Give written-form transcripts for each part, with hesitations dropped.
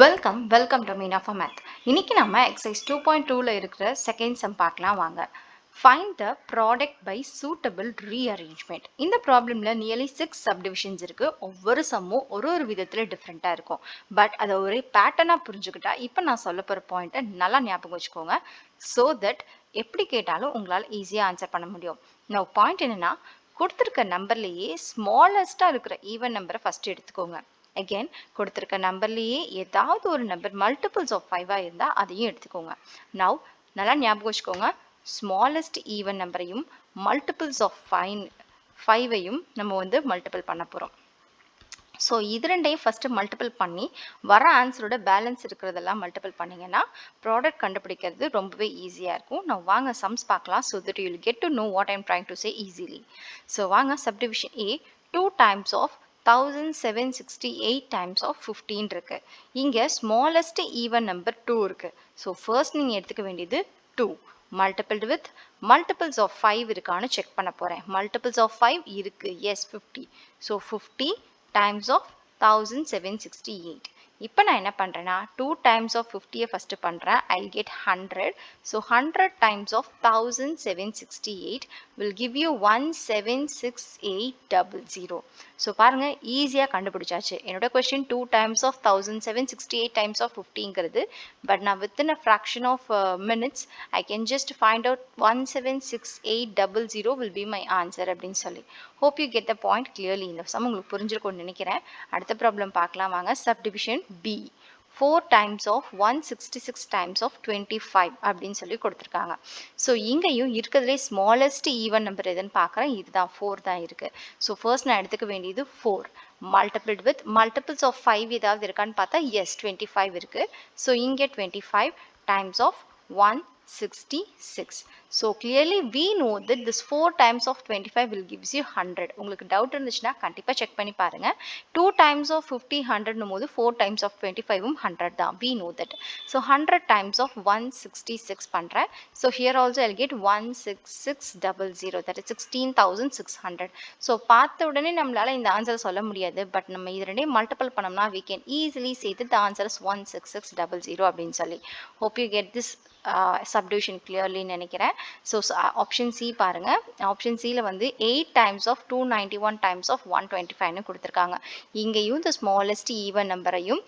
Welcome to Meena for math. இன்னைக்கு நம்ம exercise 2.2ல இருக்கிற செகண்ட் சம் பார்க்கலாம் வாங்க. Find the product by suitable rearrangement. இந்த ப்ராப்ளம்ல நியர்லி 6 சப்டிவிஷன்ஸ் இருக்கு. ஒவ்வொரு சம்மும் ஒரு விதத்துல டிஃப்ரெண்டா இருக்கும். பட் அதை ஒரு பேட்டர்னா புரிஞ்சுக்கிட்டா இப்போ நான் சொல்ல போற பாயிண்ட்டை நல்லா ஞாபகம் வச்சுக்கோங்க. ஸோ தட் எப்படி கேட்டாலும் உங்களால் ஈஸியாக ஆன்சர் பண்ண முடியும். நான் பாயிண்ட் என்னன்னா, கொடுத்துருக்க நம்பர்லேயே ஸ்மாலஸ்டா இருக்கிற ஈவன் நம்பரை ஃபர்ஸ்ட் எடுத்துக்கோங்க. அகெயின் கொடுத்துருக்க நம்பர்லேயே ஏதாவது ஒரு நம்பர் மல்டிபிள்ஸ் ஆஃப் 5 இருந்தால் அதையும் எடுத்துக்கோங்க. நவ் நல்லா ஞாபகம் வச்சுக்கோங்க, ஸ்மாலஸ்ட் ஈவன் நம்பரையும் மல்டிபிள்ஸ் ஆஃப் 5ஐயும் நம்ம மல்டிபிள் பண்ண போகிறோம். ஸோ இது ரெண்டையும் ஃபர்ஸ்ட் மல்டிபிள் பண்ணி வர ஆன்சரோட பேலன்ஸ் இருக்கிறதெல்லாம் மல்டிபிள் பண்ணிங்கன்னா ப்ராடக்ட் கண்டுபிடிக்கிறது ரொம்பவே ஈஸியாக இருக்கும். நான் வாங்க சம்ஸ் பார்க்கலாம். So that you will get to know what I'm trying to say easily. So வாங்க subdivision A 2 times of 1768 times of 15 இருக்கு. இங்க smallest even number 2 இருக்கு. So first நீங்க எடுத்துக்க வேண்டியது 2 multiplied with multiples of 5 இருக்கான்னு செக் பண்ண போறேன். multiples of 5 இருக்கு. Yes, 50. So 50 times of 1768. இப்போ நான் என்ன பண்றேன்னா 2 times of 50 ஃபர்ஸ்ட் பண்றேன். I'll get 100. So 100 times of 1768 will give you 176,800. So பாருங்க, ஈஸியாக கண்டுபிடிச்சாச்சு. என்னோட question 2 times of 1768 times of 50ங்கிறது. பட் நான் within a fraction of minutes I can just find out 176,800 will be my answer அப்படின்னு சொல்லி. Hope you get the point clearly. இந்த sum உங்களுக்கு புரிஞ்சிருக்கும்னு நினைக்கிறேன். அடுத்த ப்ராப்ளம் பார்க்கலாம் வாங்க. Subdivision B 4 times of 166 times of 25 அப்படின்னு சொல்லி கொடுத்துருக்காங்க. ஸோ இங்கேயும் இருக்கிறதுலே ஸ்மாலஸ்ட் ஈவன் நம்பர் எதுன்னு பார்க்குறேன். இதுதான் 4 தான் இருக்கு. ஸோ ஃபர்ஸ்ட் நான் எடுத்துக்க வேண்டியது 4 மல்டிபிள்ட் வித் மல்டிபிள்ஸ் ஆஃப் 5 ஏதாவது இருக்கான்னு பார்த்தா எஸ் 25 இருக்கு. ஸோ இங்கே 25 times of 166. So clearly we know that this 4 times of 25 will gives you 100. உங்களுக்கு டவுட் இருந்துச்சுன்னா கண்டிப்பா செக் பண்ணி பாருங்க. 2 times of 50 100 னும்போது 4 times of 25 100 தான். We know that. So 100 times of 166 பண்றேன். So here also I'll get 16600. That is 16,600. So பார்த்த உடனே நம்மளால இந்த ஆன்சர் சொல்ல முடியாது. பட் நம்ம இது ரெண்டையும் மல்டிபிள் பண்ணோம்னா we can easily say that the answer is 16600 அப்படின்னு சொல்லி. Hope you get this subdivision clearly நினைக்கிறேன். ஸோ ஆப்ஷன் சி பாருங்க. ஆப்ஷன் சியில் 8 times of 291 times of 125னு கொடுத்துருக்காங்க. இங்கேயும் இந்த ஸ்மாலஸ்ட் ஈவன் நம்பரையும்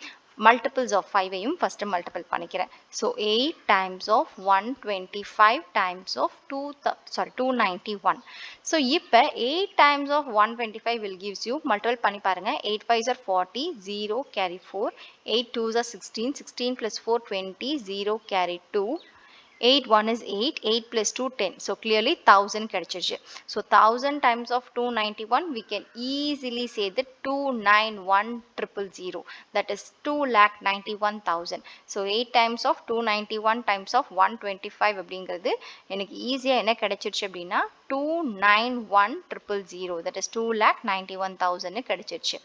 multiples of 5ஐயும் first multiple பண்ணிக்கிறேன். So 8 times of 125 times of 291. So இப்போ 8 times of 125 will gives you multiple பண்ணி பாருங்க. 8 5s are 40, 0 carry 4, 8 2s are 16, 16 plus 4 20, 0 carry 2. 8 1 is 8, 8 plus 2 10. So clearly 1000 கிடைச்சிருச்சு. So 1000 times of 291 we can easily say that 291,000. That is 2,91,000. So 8 times of 291 times of 125 அப்படிங்கிறது எனக்கு ஈஸியாக என்ன கிடைச்சிருச்சு அப்படின்னா 291,000. That is 2,91,000 கிடைச்சிருச்சு.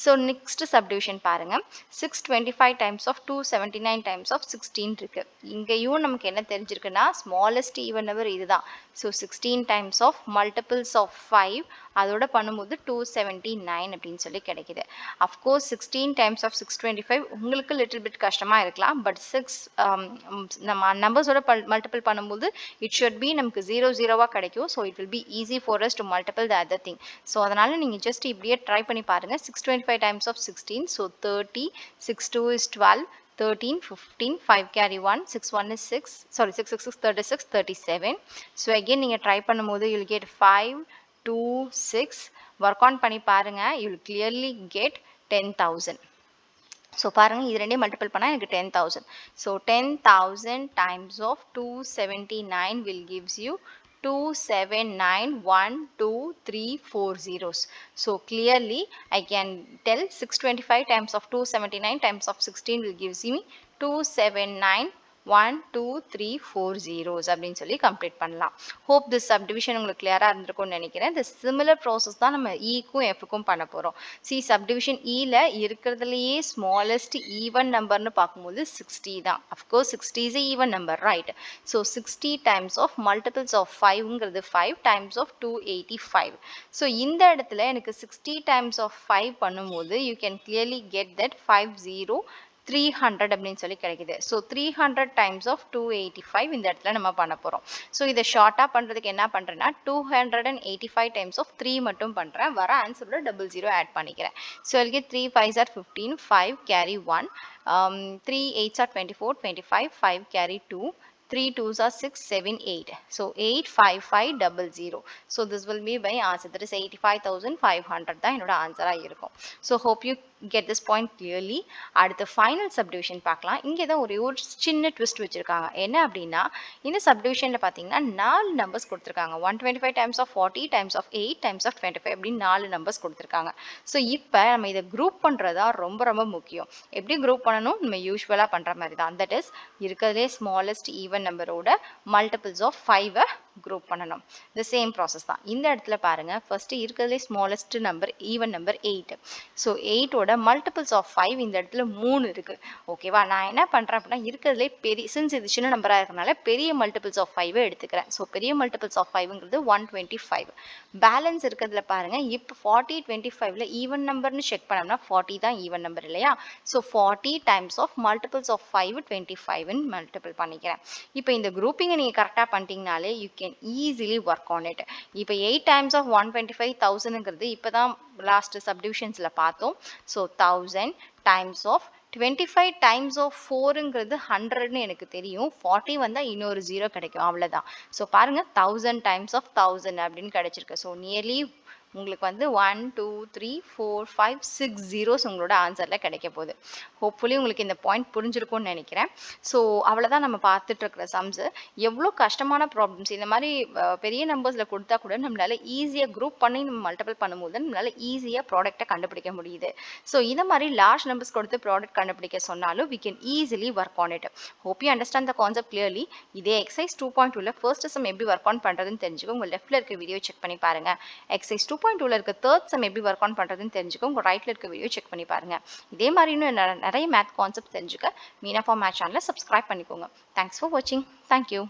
So next subdivision பாருங்க. 625 times of 279 times of 16 இருக்கு. இங்கேயும் நமக்கு என்ன தெரிஞ்சிருக்குன்னா ஸ்மாலஸ்ட் ஈவன் நம்பர் இதுதான். So 16 times of multiples of 5 அதோட பண்ணும்போது 279 அப்படின்னு சொல்லி கிடைக்குது. அஃப்கோர்ஸ் 16 times of 625 உங்களுக்கு லிட்டில் பிட் கஷ்டமாக இருக்கலாம். பட் 6 நம்ம நம்பர்ஸோட மல்டிபிள் பண்ணும்போது இட் ஷுட் பி நமக்கு 0 கிடைக்கும். So it will be easy for us to multiple the other thing. So அதனால நீங்கள் ஜஸ்ட் இப்படியே ட்ரை பண்ணி பாருங்க. 625 times of 16. So 30, 6 2 is 12. 13, 15, 5 carry 1, 6 1 is 6, sorry 6 6 is 36, 37. So again நீங்க ட்ரை பண்ணும்போது you will get 5 2 6. work on பண்ணி பாருங்க. You will clearly get 10,000. So பாருங்க, இது ரெண்டே மல்டிபிள் பண்ணால் எனக்கு 10,000. So 10,000 times of 279 will gives you 279,123 zeros. So clearly I can tell 625 times of 279 times of 16 will gives me 279,123 zeros அப்படின்னு சொல்லி complete பண்ணலாம். ஹோப் திஸ் சப்டிவிஷன் உங்களுக்கு கிளியராக இருந்திருக்கும்னு நினைக்கிறேன். இந்த சிமிலர் ப்ராசஸ் தான் நம்ம ஈக்கும் எஃப்க்கும் பண்ண போகிறோம். சப்டிவிஷன் இல இருக்கிறதுலையே ஸ்மாலஸ்ட் ஈவன் நம்பர்னு பார்க்கும்போது 60 தான். Of course 60 is even number, right? So 60 times of multiples of 5ங்கிறது 5 times of 285. So இந்த இடத்துல எனக்கு 60 times of 5 பண்ணும்போது you can clearly get that 50 300 அப்படின்னு சொல்லி கிடைக்குது. ஸோ 300 டைம்ஸ் ஆஃப் 285 இந்த இடத்துல நம்ம பண்ண போகிறோம். ஸோ இதை ஷார்ட்டாக பண்ணுறதுக்கு என்ன பண்ணுறேன்னா 285 டைம்ஸ் ஆஃப் 3 மட்டும் பண்ணுறேன். வர ஆன்சரோட 00 ஆட் பண்ணிக்கிறேன். ஸோ இதுக்கு 3 5s are 15, 5 carry 1, 3 8s are 24, 25, 5 carry 2, 3 2s are 6, 7, 8. So 85500. So this will be my answer. That is 85,500 தான் என்னோட ஆன்சரா இருக்கும். So hope you get this point clearly. அடுத்த final subdivision பார்க்கலாம். இங்கே தான் ஒரு சின்ன twist வச்சிருக்காங்க. என்ன அப்படின்னா இந்த subdivisionல பார்த்தீங்கன்னா 4 numbers கொடுத்திருக்காங்க. 125 times of 40 times of 8 times of 25 அப்படின்னு 4 numbers கொடுத்திருக்காங்க. ஸோ இப்போ நம்ம இதை group பண்ணுறதா ரொம்ப ரொம்ப முக்கியம். எப்படி group பண்ணணும்? நம்ம யூஸ்வலாக பண்ணுற மாதிரி தான். That is இருக்கிறதுலே smallest even நம்பரோட மல்டிபிள்ஸ் ஆஃப் 5 குரூப் பண்ணணும். the சேம் ப்ராசஸ் தான். இந்த இடத்துல பாருங்க ஃபர்ஸ்ட் இருக்கிறதுலே smallest number even number 8. So 8ஓட மல்டிபிள்ஸ் ஆஃப் 5 இந்த இடத்துல 3 இருக்கு. ஓகேவா? நான் என்ன பண்றேன் அப்படின்னா இருக்கிறதுலே பெரிய சின்ஸ் இது சின்ன நம்பரா இருக்கனால பெரிய மல்டிபிள்ஸ் ஆஃப் 5 எடுத்துக்கிறேன். ஸோ பெரிய மல்டிபிள்ஸ் ஆஃப் 5ங்கிறது 125. பேலன்ஸ் இருக்கிறதுல பாருங்க இப்போ 40 25ல ஈவன் நம்பர்னு செக் பண்ணோம்னா 40 தான் ஈவன் நம்பர் இல்லையா? So 40 times of multiples of 5 25ன்னு மல்டிபிள் பண்ணிக்கிறேன். இப்போ இந்த குரூப்பிங்கை நீங்கள் கரெக்டாக பண்ணிட்டீங்கனாலே you can easily work on it. இப்போ 8 டைம்ஸ் ஆஃப் 125,000ங்கிறது இப்போ தான் லாஸ்ட் சப்டிவிஷன்ஸில் பார்த்தோம். So 1000 times of 25 times of 4ங்கிறது 100ன்னு எனக்கு தெரியும். 40 வந்தால் இன்னொரு 0 கிடைக்கும், அவ்வளோதான். ஸோ பாருங்கள் 1000 டைம்ஸ் ஆஃப் 1000 அப்படின்னு கிடைச்சிருக்கு. ஸோ நியர்லி உங்களுக்கு வந்து 1 2 3 4 5 6 zeros உங்களோட ஆன்சரில் கிடைக்க போகுது. ஹோப்ஃபுல்லி உங்களுக்கு இந்த பாயிண்ட் புரிஞ்சிருக்கும்னு நினைக்கிறேன். ஸோ அவ்வளோதான் நம்ம பார்த்துட்டு இருக்கிற சம்ஸு. எவ்வளோ கஷ்டமான ப்ராப்ளம்ஸ் இந்த மாதிரி பெரிய நம்பர்ஸில் கொடுத்தா கூட நம்மளால ஈஸியாக குரூப் பண்ணி நம்ம மல்டிபிள் பண்ணும்போது நம்மளால ஈஸியாக ப்ராடக்ட்டை கண்டுபிடிக்க முடியுது. ஸோ இந்த மாதிரி லார்ஜ் நம்பர்ஸ் கொடுத்து ப்ராடக்ட் கண்டுபிடிக்க சொன்னாலும் we can easily work on it. Hope you understand the concept clearly. இதே எக்ஸசைஸ் 2.2ல ஃபர்ஸ்ட் சம் எப்படி ஒர்க் ஆன் பண்ணுறதுன்னு தெரிஞ்சுக்கோ. உங்கள் லெஃப்ட்டில் இருக்க வீடியோ செக் பண்ணி பாருங்க. எக்ஸசைஸ் 2.2ல இருக்க தேர்ட் சம் எப்படி ஒர்க் ஆன் பண்ணுறதுன்னு தெரிஞ்சுக்கோ. உங்கள் ரைட்டில் இருக்க வீடியோ செக் பண்ணி பாருங்க. இதே மாதிரி இன்னும் நிறைய மேத் கான்செப்ட் தெரிஞ்சுக்க மீனா ஃபார் மேத் சேனலை சப்ஸ்கிரைப் பண்ணிக்கோங்க. தேங்க்ஸ் ஃபார் வாட்சிங். தேங்க்யூ.